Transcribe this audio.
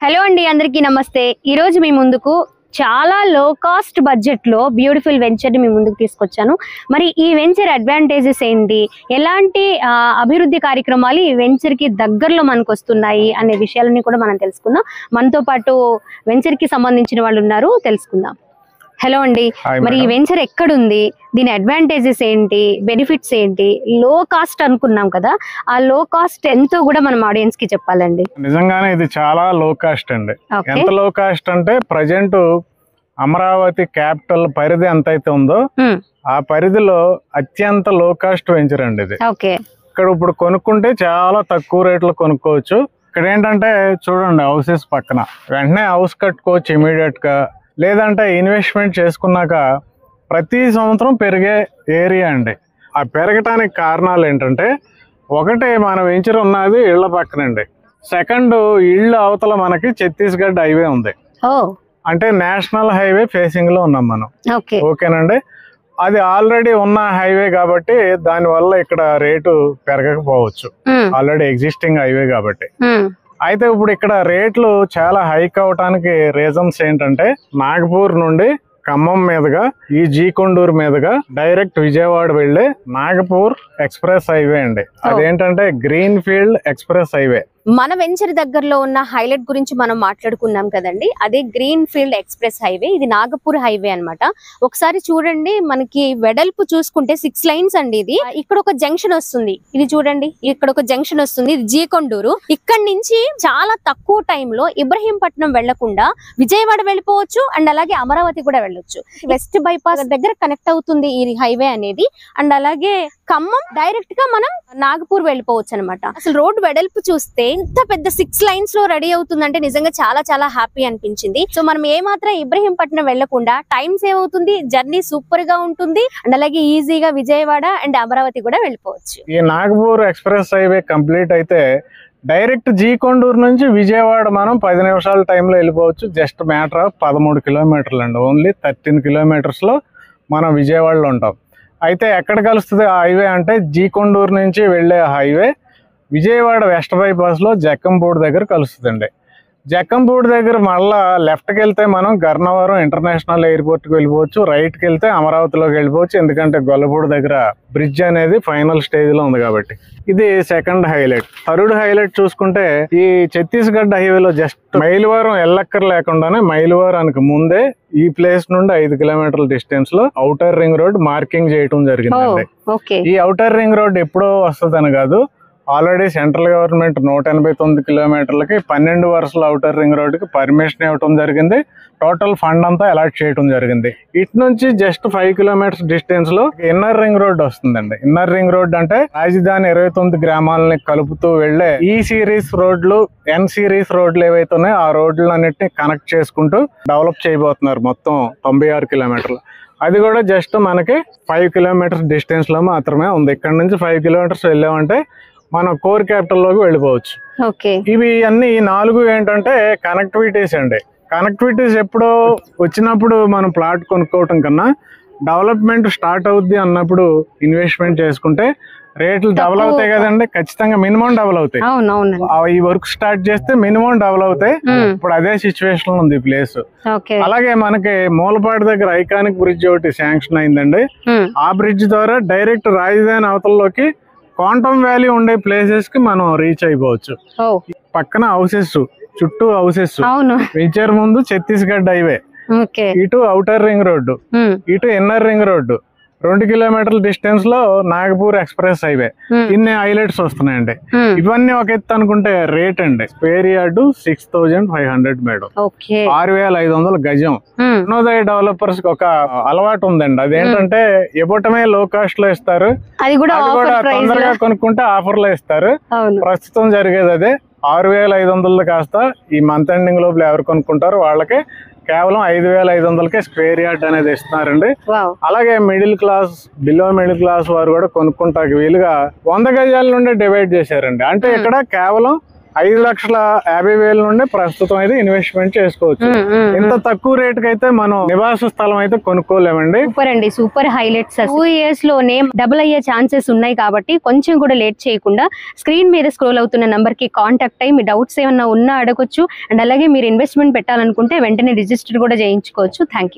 Hello అండి, అందరికీ నమస్తే. ఈ రోజు మీ ముందుకు చాలా లో కాస్ట్ బడ్జెట్ లో బ్యూటిఫుల్ వెంచర్ ని మీ ముందుకు తీసుకొచ్చాను. మరి ఈ వెంచర్ అడ్వాంటేజెస్ ఏంటి, ఎలాంటి అభివృద్ధి కార్యక్రమాలు ఈ వెంచర్ కి దగ్గరలో మనకు వస్తున్నాయి అనే విషయాలని కూడా మనం తెలుసుకుందాం. మనతో పాటు వెంచర్ కి సంబంధించిన వాళ్ళు ఉన్నారు, తెలుసుకుందాం. హలో అండి, మరి ఈ వెంచర్ ఎక్కడుంది, దీని అడ్వాంటేజెస్ ఏంటి, బెనిఫిట్స్ ఏంటి? లో కాస్ట్ అనుకున్నాం కదా, ఆ లో కాస్ట్ ఎంతో కూడా మనం ఆడియన్స్ కి చెప్పాలండి. నిజంగానే ఇది చాలా లో కాస్ట్ అండి. ఎంత లో కాస్ట్ అంటే ప్రజెంట్ అమరావతి క్యాపిటల్ పరిధి ఎంత అయితే ఉందో ఆ పరిధిలో అత్యంత లో కాస్ట్ వెంచర్ అండి ఇది. ఇక్కడ ఇప్పుడు కొనుక్కుంటే చాలా తక్కువ రేట్లో కొనుక్కోవచ్చు. ఇక్కడ ఏంటంటే చూడండి, హౌసెస్ పక్కన వెంటనే హౌస్ కట్టుకోవచ్చు ఇమీడియట్ గా. లేదంటే ఇన్వెస్ట్మెంట్ చేసుకున్నాక ప్రతి సంవత్సరం పెరిగే ఏరియా అండి. ఆ పెరగటానికి కారణాలు ఏంటంటే, ఒకటి మన వెంచర్ ఉన్నది ఇళ్ల పక్కనండి. సెకండ్, ఇళ్ళు అవతల మనకి ఛత్తీస్గఢ్ హైవే ఉంది. అంటే నేషనల్ హైవే ఫేసింగ్ లో ఉన్నాం మనం. ఓకేనండి, అది ఆల్రెడీ ఉన్న హైవే కాబట్టి దానివల్ల ఇక్కడ రేటు పెరగకపోవచ్చు, ఆల్రెడీ ఎగ్జిస్టింగ్ హైవే కాబట్టి. అయితే ఇప్పుడు ఇక్కడ రేట్లు చాలా హైక్ అవటానికి రీజన్స్ ఏంటంటే, నాగపూర్ నుండి ఖమ్మం మీదుగా ఈ జీకొండూరు మీదుగా డైరెక్ట్ విజయవాడ వెళ్ళే నాగపూర్ ఎక్స్ప్రెస్ హైవే అండి. అదేంటంటే గ్రీన్ ఫీల్డ్ ఎక్స్ప్రెస్ హైవే. మన వెంచర్ దగ్గరలో ఉన్న హైలైట్ గురించి మనం మాట్లాడుకున్నాం కదండి, అదే గ్రీన్ ఫీల్డ్ ఎక్స్ప్రెస్ హైవే. ఇది నాగపూర్ హైవే అన్నమాట. ఒకసారి చూడండి, మనకి వెడల్పు చూసుకుంటే 6 లైన్స్ అండి. ఇది ఇక్కడ ఒక జంక్షన్ వస్తుంది, ఇది చూడండి, ఇక్కడ ఒక జంక్షన్ వస్తుంది, ఇది జీకొండూరు. ఇక్కడ నుంచి చాలా తక్కువ టైంలో ఇబ్రహీంపట్నం వెళ్లకుండా విజయవాడ వెళ్ళిపోవచ్చు, అండ్ అలాగే అమరావతి కూడా వెళ్ళొచ్చు. వెస్ట్ బైపాస్ దగ్గర కనెక్ట్ అవుతుంది ఈ హైవే అనేది. అండ్ అలాగే ఖమ్మం డైరెక్ట్ గా మనం నాగపూర్ వెళ్ళిపోవచ్చు అనమాట. అసలు రోడ్ వెడల్పు చూస్తే ఎంత పెద్ద 6 లైన్స్ లో రెడీ అవుతుందంటే నిజంగా చాలా చాలా హ్యాపీ అనిపించింది. సో మనం ఏమాత్రం ఇబ్రహీంపట్నం వెళ్లకుండా టైం సేవ్ అవుతుంది, జర్నీ సూపర్ గా ఉంటుంది, అండ్ అలాగే ఈజీగా విజయవాడ అండ్ అమరావతి కూడా వెళ్ళిపోవచ్చు. ఈ నాగపూర్ ఎక్స్ప్రెస్ హైవే కంప్లీట్ అయితే డైరెక్ట్ జీకొండూరు నుంచి విజయవాడ మనం 10 నిమిషాల టైంలో వెళ్ళిపోవచ్చు. జస్ట్ మ్యాటర్ ఆఫ్ 13 కిలోమీటర్లు అండి. ఓన్లీ 13 కిలోమీటర్స్ లో మనం విజయవాడలో ఉంటాం. అయితే ఎక్కడ కలుస్తుంది ఆ హైవే అంటే, జీకొండూరు నుంచి వెళ్ళే హైవే విజయవాడ వెస్ట్ బైపాస్ లో జక్కంపూడి దగ్గర కలుస్తుందండి. జక్కంపూడి దగ్గర మళ్ళా లెఫ్ట్కి వెళ్తే మనం గన్నవరం ఇంటర్నేషనల్ ఎయిర్పోర్ట్కి వెళ్ళిపోవచ్చు, రైట్కి వెళ్తే అమరావతిలోకి వెళ్ళిపోవచ్చు. ఎందుకంటే గొల్లపూడి దగ్గర బ్రిడ్జ్ అనేది ఫైనల్ స్టేజ్ లో ఉంది కాబట్టి. ఇది సెకండ్ హైలైట్. థర్డ్ హైలైట్ చూసుకుంటే, ఈ ఛత్తీస్గఢ్ హైవేలో జస్ట్ మైలవరం ఎల్లక్కర్ లేకుండానే మైలవరానికి ముందే ఈ ప్లేస్ నుండి 5 కిలోమీటర్ల డిస్టెన్స్ లో ఔటర్ రింగ్ రోడ్ మార్కింగ్ చేయడం జరిగిందండి. ఈ ఔటర్ రింగ్ రోడ్ ఎప్పుడో వస్తుందని కాదు, ఆల్రెడీ సెంట్రల్ గవర్నమెంట్ 189 కిలోమీటర్లకి 12 వరుసల ఔటర్ రింగ్ రోడ్ కి పర్మిషన్ ఇవ్వడం జరిగింది. టోటల్ ఫండ్ అంతా అలాట్ చేయడం జరిగింది. ఇటు నుంచి జస్ట్ 5 కిలోమీటర్స్ డిస్టెన్స్ లో ఇన్నర్ రింగ్ రోడ్ వస్తుందండి. ఇన్నర్ రింగ్ రోడ్ అంటే రాజధాని 29 గ్రామాలని కలుపుతూ వెళ్లే ఈ సిరీస్ రోడ్లు, ఎన్ సిరీస్ రోడ్లు ఏవైతే ఉన్నాయో ఆ రోడ్లన్నిటిని కనెక్ట్ చేసుకుంటూ డెవలప్ చేయబోతున్నారు. మొత్తం 96 కిలోమీటర్లు. అది కూడా జస్ట్ మనకి 5 కిలోమీటర్స్ డిస్టెన్స్ లో మాత్రమే ఉంది. ఇక్కడ నుంచి 5 కిలోమీటర్స్ వెళ్ళామంటే మనం కోర్ క్యాపిటల్ లోకి వెళ్ళిపోవచ్చు. ఇవి అన్ని 4 ఏంటంటే కనెక్టివిటీస్ అండి. కనెక్టివిటీస్ ఎప్పుడో వచ్చినప్పుడు మనం ప్లాట్ కొనుక్కోవటం కన్నా డెవలప్మెంట్ స్టార్ట్ అవుద్ది అన్నప్పుడు ఇన్వెస్ట్మెంట్ చేసుకుంటే రేట్లు డబుల్ అవుతాయి కదండి. ఖచ్చితంగా మినిమం డబుల్ అవుతాయి. ఈ వర్క్ స్టార్ట్ చేస్తే మినిమం డబుల్ అవుతాయి. ఇప్పుడు అదే సిచ్యువేషన్ ఉంది ఈ ప్లేస్. అలాగే మనకి మూలపాటి దగ్గర ఐకానిక్ బ్రిడ్జ్ ఒకటి శాంక్షన్ అయిందండి. ఆ బ్రిడ్జ్ ద్వారా డైరెక్ట్ రాజధాని అవతలలోకి క్వాంటమ్ వ్యాలీ ఉండే ప్లేసెస్ కి మనం రీచ్ అయిపోవచ్చు. పక్కన హౌసెస్, చుట్టూ హౌసెస్, వెంచర్ ముందు ఛత్తీస్గఢ్ హైవే, ఇటు ఔటర్ రింగ్ రోడ్డు, ఇటు ఇన్నర్ రింగ్ రోడ్డు, 2 కిలోమీటర్ల డిస్టెన్స్ లో నాగపూర్ ఎక్స్ప్రెస్ హైవే. ఇన్ని హైలైట్స్ వస్తున్నాయండి. ఇవన్నీ ఒక ఎత్తు అనుకుంటే రేట్ అండి, స్క్వేర్ యార్డ్ 6500 మేడం, 6500 గజం. నవోదయ డెవలపర్స్ కి ఒక అలవాటు ఉందండి, అదేంటంటే ఇవ్వటమే లో కాస్ట్ లో ఇస్తారు, అది కూడా తొందరగా కొనుక్కుంటే ఆఫర్ లో ఇస్తారు. ప్రస్తుతం జరిగేది అదే. 6500 కాస్త ఈ మంత్ ఎండింగ్ లోపల ఎవరు కొనుక్కుంటారో వాళ్ళకి కేవలం 5500కే స్క్వేర్ యార్డ్ అనేది ఇస్తున్నారండి. అలాగే middle class, below middle class వారు కూడా కొనుక్కుంటాకి వీలుగా 100 గజాల నుండి డివైడ్ చేశారండి. అంటే ఇక్కడ కేవలం 5,50,000 నుండి ప్రస్తుతం అయితే ఇన్వెస్ట్మెంట్ చేసుకోవచ్చు. ఇంత తక్కువ రేటుకి అయితే మనం నివాస స్థలం అయితే కొనుక్కోలేమండి. సూపర్ అండి, సూపర్ హైలైట్స్. 2 years లోనే డబుల్ అయ్యే ఛాన్సెస్ ఉన్నాయి కాబట్టి కొంచెం కూడా లేట్ చేయకుండా స్క్రీన్ మీద స్క్రోల్ అవుతున్న నంబర్ కి కాంటాక్ట్ అయ్యి మీ డౌట్స్ ఏమన్నా ఉన్నా అడగొచ్చు. అండ్ అలాగే మీరు ఇన్వెస్ట్మెంట్ పెట్టాలనుకుంటే వెంటనే రిజిస్టర్ కూడా చేయించుకోవచ్చు. Thank you.